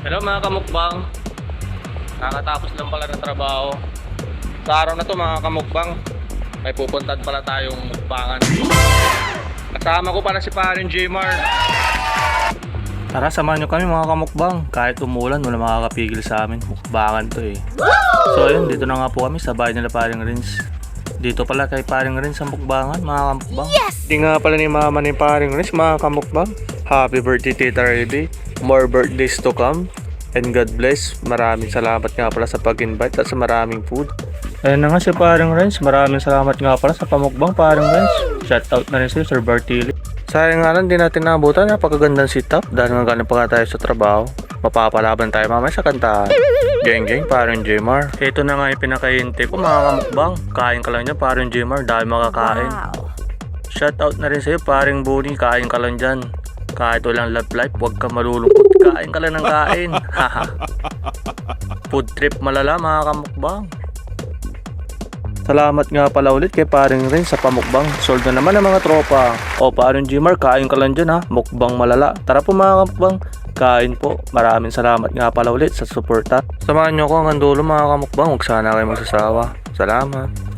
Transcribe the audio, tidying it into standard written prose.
Hello mga kamukbang. Nakatapos lang pala ng trabaho. Sa araw na to mga kamukbang, may pupuntahan pala tayong mukbangan. Kasama ko pala si paring Jmar. Tara, samahan nyo kami mga kamukbang. Kahit umulan, wala makakapigil sa amin. Mukbangan to eh. So ayun, dito na nga po kami sa bahay nila paring Rins. Dito pala kay paring Rins sa mukbangan mga kamukbang. Yes! Di nga pala ni mama ni paring Rins mga kamukbang. Happy birthday Tita Rebe. More birthdays to come. And God bless. Maraming salamat nga pala sa pag-invite at sa maraming food. Ayun na nga si paring Rins. Maraming salamat nga pala sa pamukbang paring Rins. Shout out na rin si Sir Bartili. Sayang nga lang, di natin naabutan. Napakagandang sit-up dahil nga galing pa nga tayo sa trabaho. Mapapalaban tayo mamaya sa kantahan. Geng geng, paring Jmar. Ito na nga yung pinakahintay ko mga kamukbang. Kain ka lang dyan paring Jmar dahil makakain. Shout out na rin sa'yo paring Buni. Kain ka lang dyan. Kahit walang love life, huwag ka malulungkot. Kain ka lang ng kain. Food trip malala mga kamukbang. Salamat nga pala ulit kay paring Rin sa pamukbang. Sold na naman ang mga tropa. O paring Jmar, kain ka lang dyan ha. Mukbang malala. Tara po mga kamukbang. Kain po. Maraming salamat nga pala ulit sa suporta. Samahan nyo ko hanggang dulo mga kamukbang. Huwag sana kayo magsasawa. Salamat.